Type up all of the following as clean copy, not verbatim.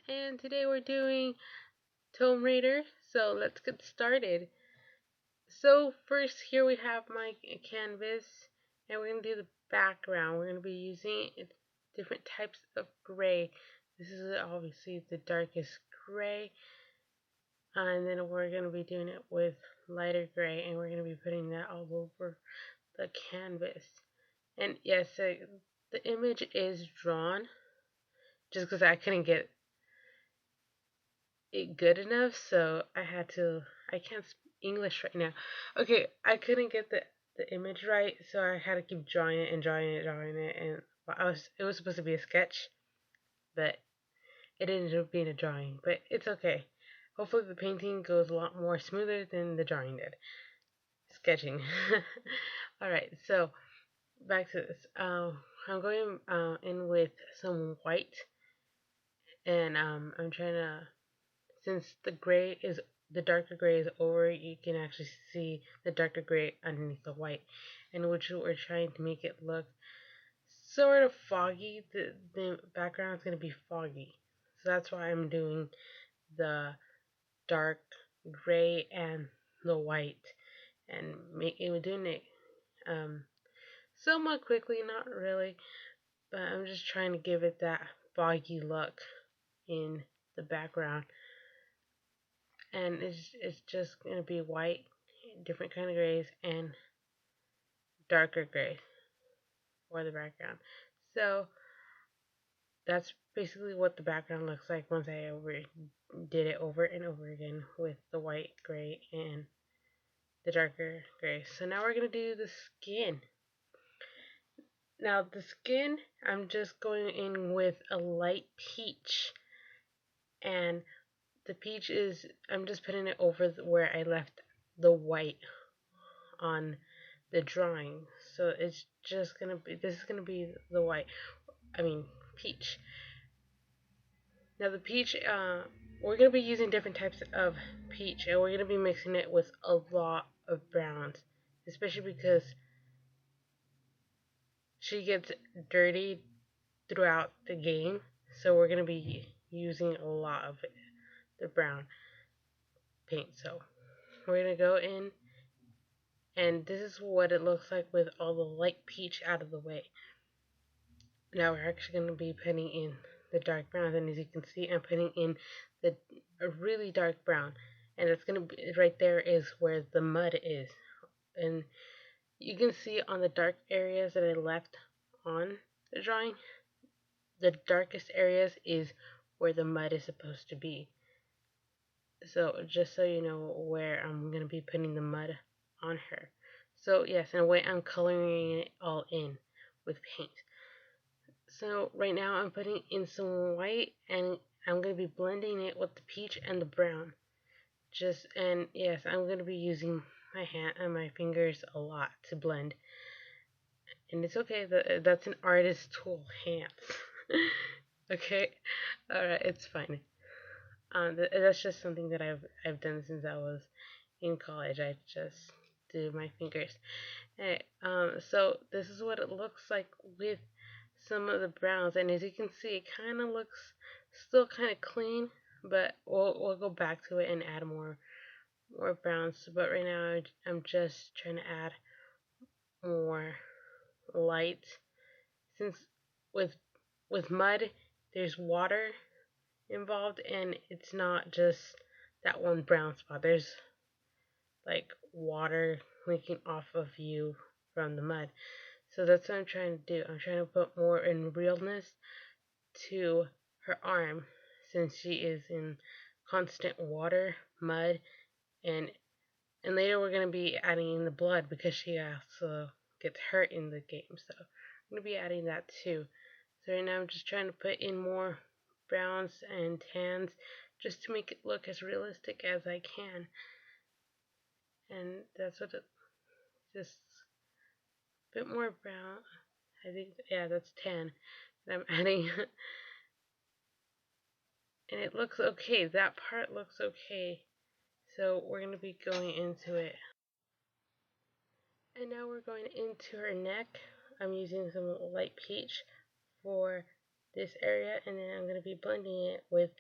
and today we're doing TombRaider, so let's get started. So first here we have my canvas, and we're going to do the background. We're going to be using different types of gray. This is obviously the darkest gray, and then we're going to be doing it with lighter gray, and we're going to be putting that all over the canvas. And yes, the image is drawn just because I couldn't get it good enough, so I can't speak English right now. Okay, I couldn't get the image right, so I had to keep drawing it and drawing it, and it was supposed to be a sketch, but it ended up being a drawing. But it's okay. Hopefully the painting goes a lot more smoother than the drawing did. Sketching. Alright, so back to this. I'm going in with some white, and I'm trying to, since the darker gray is over, you can actually see the darker gray underneath the white, and which we're trying to make it look sort of foggy. The background is going to be foggy, so that's why I'm doing the dark gray and the white, and doing it somewhat quickly, not really, but I'm just trying to give it that foggy look in the background. And it's just gonna be white, different kind of grays, and darker gray for the background. So that's basically what the background looks like once I did it over and over again with the white, gray, and the darker gray. So now we're gonna do the skin. Now the skin, I'm just going in with a light peach, and the peach is, I'm just putting it over where I left the white on the drawing. So it's just gonna be, this is gonna be the white, peach. Now the peach, we're gonna be using different types of peach, and we're gonna be mixing it with a lot of browns, especially because she gets dirty throughout the game. So we're gonna be using a lot of the brown paint. So we're gonna go in, and this is what it looks like with all the light peach out of the way. Now we're actually going to be putting in the dark brown, and as you can see, I'm putting in a really dark brown, and it's going to be right there is where the mud is, and you can see on the dark areas that I left on the drawing, the darkest areas is where the mud is supposed to be. So just so you know where I'm going to be putting the mud on her. So yes, in a way I'm coloring it all in with paint. So right now I'm putting in some white, and I'm going to be blending it with the peach and the brown. And yes, I'm going to be using my hand and my fingers a lot to blend. And it's okay, that's an artist tool, hands. Okay, alright, it's fine. That's just something that I've done since I was in college. I just do my fingers. Alright, so this is what it looks like with some of the browns, and as you can see, it kind of looks still kind of clean, but we'll go back to it and add more browns. But right now I'm just trying to add more light, since with mud there's water involved, and it's not just that one brown spot. There's like water leaking off of you from the mud. So that's what I'm trying to do. I'm trying to put more in realness to her arm, since she is in constant water, mud, and later we're going to be adding in the blood because she also gets hurt in the game. So I'm going to be adding that too. So right now I'm just trying to put in more browns and tans just to make it look as realistic as I can. And that's what just a bit more brown. I think, yeah, that's tan. And I'm adding, and it looks okay. That part looks okay. So we're going to be going into it. And now we're going into her neck. I'm using some light peach for this area, and then I'm going to be blending it with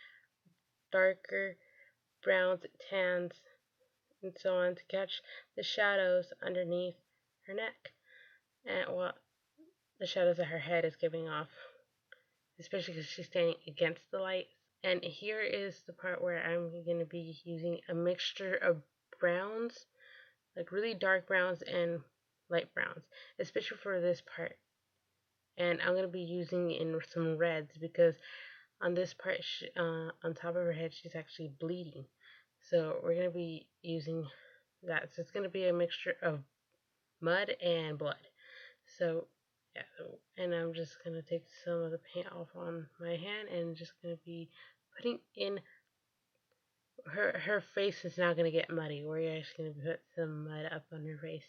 darker browns, tans, and so on to catch the shadows underneath her neck, and well, the shadows that her head is giving off, especially because she's standing against the light. And here is the part where I'm going to be using a mixture of browns, like really dark browns and light browns, especially for this part. And I'm going to be using in some reds because on this part, on top of her head, she's actually bleeding. So we're going to be using that. So it's going to be a mixture of mud and blood. So yeah, and I'm just going to take some of the paint off on my hand and just going to be putting in her face is now going to get muddy. We're actually going to put some mud up on her face.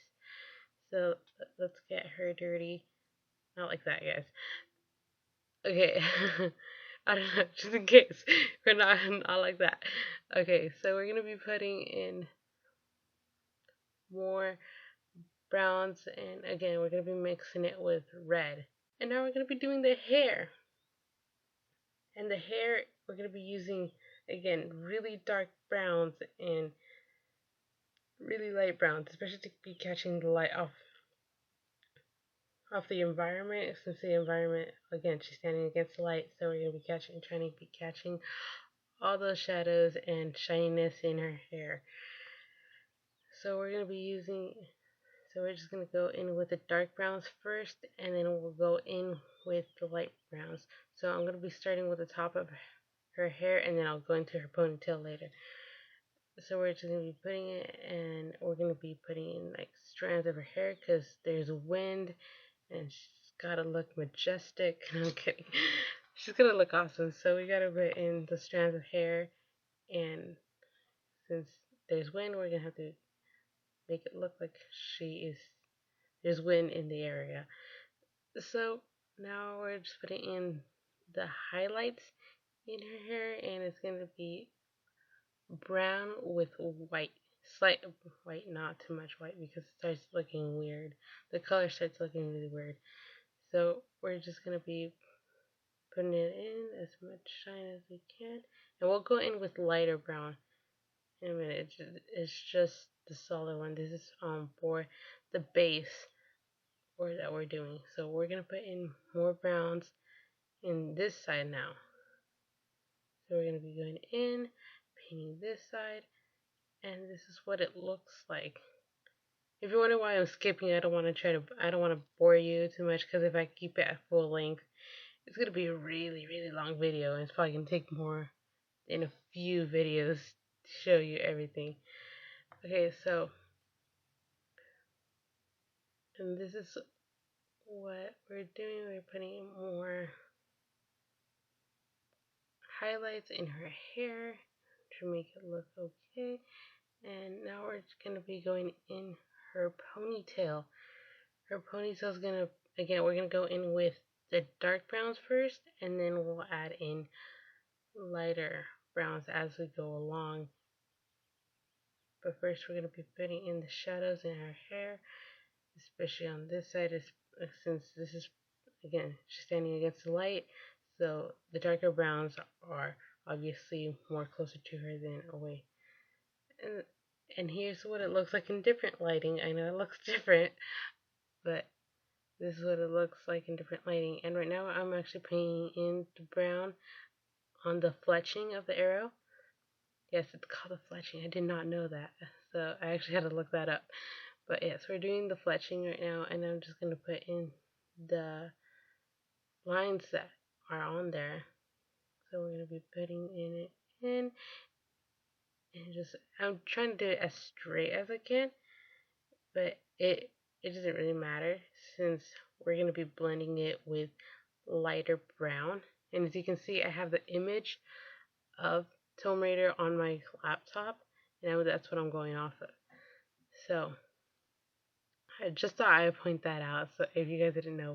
So let's get her dirty. Not like that, guys. Okay. I don't know, just in case. We're not like that. Okay, so we're gonna be putting in more browns, and again we're gonna be mixing it with red. And now we're gonna be doing the hair. And the hair we're gonna be using again really dark browns and really light browns, especially to be catching the light off the environment, since the environment again she's standing against the light, so we're gonna be trying to be catching all those shadows and shininess in her hair. So we're gonna be using, so we're just gonna go in with the dark browns first, and then we'll go in with the light browns. So I'm gonna be starting with the top of her hair, and then I'll go into her ponytail later. So we're just gonna be putting it, and we're gonna be putting in like strands of her hair because there's wind, and she's gotta look majestic. No, I'm kidding. She's gonna look awesome. So we gotta put in the strands of hair, and since there's wind, we're gonna have to make it look like there's wind in the area. So now we're just putting in the highlights in her hair, and it's gonna be brown with white, slight white, not too much white because it starts looking weird. The color starts looking really weird. So we're just gonna be putting it in as much shine as we can, and we'll go in with lighter brown in a minute. It's just the solid one. This is for the base or that we're doing. So we're gonna put in more browns in this side now. So we're gonna be going in, painting this side, and this is what it looks like. If you're wondering why I'm skipping, I don't want to bore you too much because if I keep it at full length, it's gonna be a really, really long video, and it's probably gonna take more than a few videos to show you everything. Okay, so, and this is what we're doing. We're putting in more highlights in her hair to make it look okay. And now we're just going to be going in her ponytail. Her ponytail is going to, again, we're going to go in with the dark browns first, and then we'll add in lighter browns as we go along. But first we're going to be putting in the shadows in her hair, especially on this side, since this is, again, she's standing against the light, so the darker browns are obviously more closer to her than away. And here's what it looks like in different lighting. I know it looks different, but this is what it looks like in different lighting. And right now I'm actually painting in the brown on the fletching of the arrow. Yes, it's called the fletching. I did not know that, so I actually had to look that up. But yes, we're doing the fletching right now, and I'm just going to put in the lines that are on there. So we're going to be putting it in, and just, I'm trying to do it as straight as I can, but it doesn't really matter since we're going to be blending it with lighter brown. And as you can see, I have the image of TombRaider on my laptop, and that's what I'm going off of. So I just thought I would point that out. So if you guys didn't know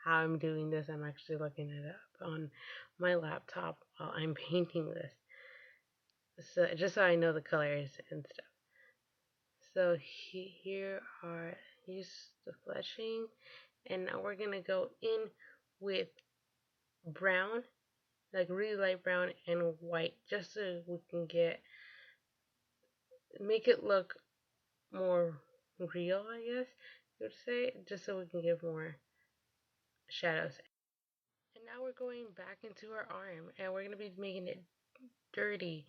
how I'm doing this, I'm actually looking it up on my laptop while I'm painting this. So just so I know the colors and stuff. So here's the fletching, and now we're gonna go in with brown, like really light brown and white, just so we can make it look more real, I guess you would say, just so we can give more shadows. And now we're going back into our arm, and we're going to be making it dirty.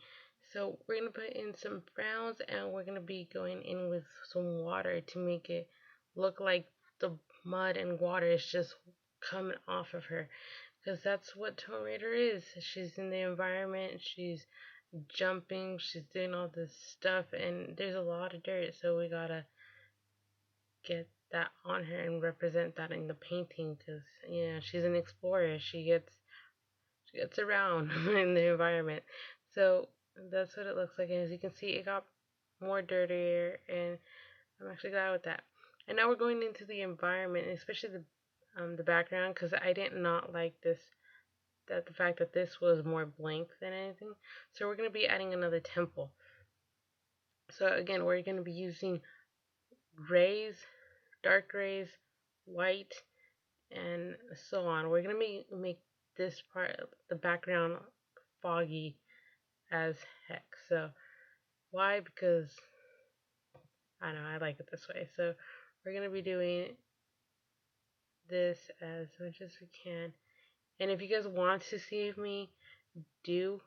So we're going to put in some browns, and we're going to be going in with some water to make it look like the mud and water is just coming off of her. Because that's what TombRaider is. She's in the environment, she's jumping, she's doing all this stuff, and there's a lot of dirt, so we gotta get that on her and represent that in the painting. Because she's an explorer, she gets around in the environment. So that's what it looks like, and as you can see, it got more dirtier, and I'm actually glad with that. And now we're going into the environment, especially the background, because I did not like this, that the fact that this was more blank than anything. So we're going to be adding another temple. So again, we're going to be using grays, dark grays, white, and so on. We're going to make this part, the background, foggy as heck. So why? Because I don't know, I like it this way. So we're going to be doing this as much as we can. And if you guys want to see me do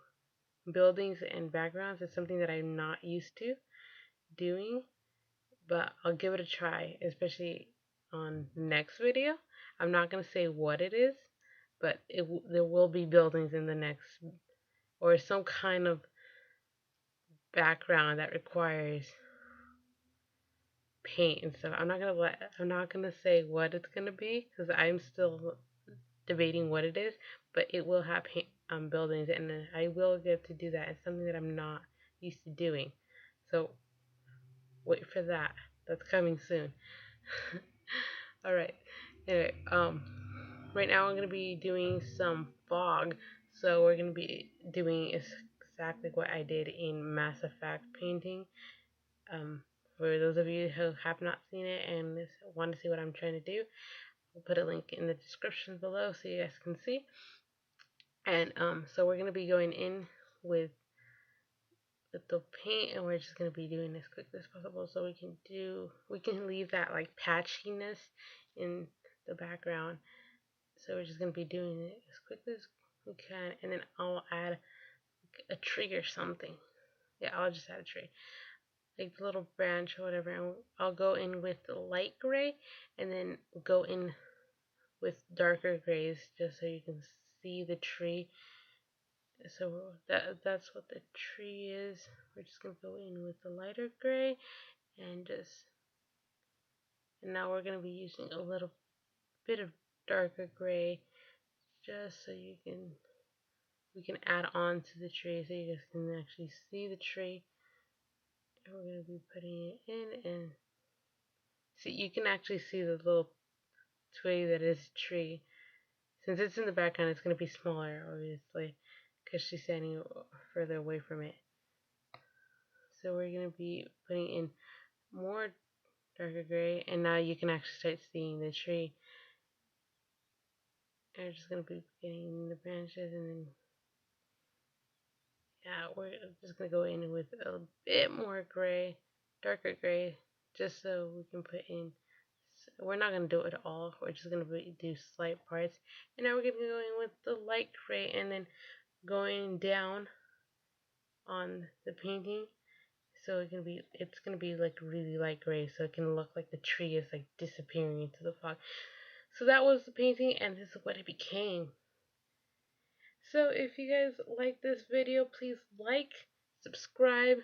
buildings and backgrounds, it's something that I'm not used to doing, but I'll give it a try, especially on the next video. I'm not going to say what it is, but there will be buildings in the next, or some kind of background that requires paint and stuff. I'm not gonna say what it's gonna be because I'm still debating what it is, but it will have paint buildings, and I will get to do that. It's something that I'm not used to doing, so wait for that. That's coming soon. All right. Anyway, right now I'm gonna be doing some fog, so we're gonna be doing exactly what I did in Mass Effect painting. For those of you who have not seen it and want to see what I'm trying to do, I'll put a link in the description below so you guys can see. And so we're gonna be going in with the paint, and we're just gonna be doing as quick as possible so we can leave that like patchiness in the background. So we're just gonna be doing it as quickly as we can, and then I'll add a tree or something. Yeah, I'll just add a tree, like the little branch or whatever, and I'll go in with the light gray and then go in with darker grays just so you can see the tree. So that's what the tree is. We're just gonna go in with the lighter gray and now we're gonna be using a little bit of darker gray just so we can add on to the tree so you guys can actually see the tree. And we're gonna be putting it in, and see, you can actually see the little twig that is a tree. Since it's in the background, it's going to be smaller, obviously, because she's standing further away from it. So we're going to be putting in more darker gray, and now you can actually start seeing the tree. And we're just going to be getting the branches, and then, yeah, we're just going to go in with a bit more gray, darker gray, just so we can put in. We're not going to do it all, we're just going to do slight parts. And now we're going to go in with the light gray, and then going down on the painting, so it's gonna be like really light gray, so it can look like the tree is like disappearing into the fog. So that was the painting, and this is what it became. So if you guys like this video, please like, subscribe,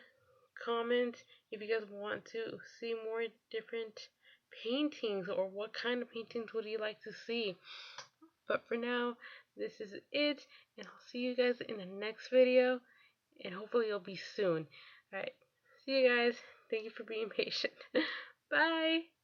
comment if you guys want to see more different paintings, or what kind of paintings would you like to see. But for now, this is it, and I'll see you guys in the next video, and hopefully it'll be soon. Alright, see you guys. Thank you for being patient. Bye!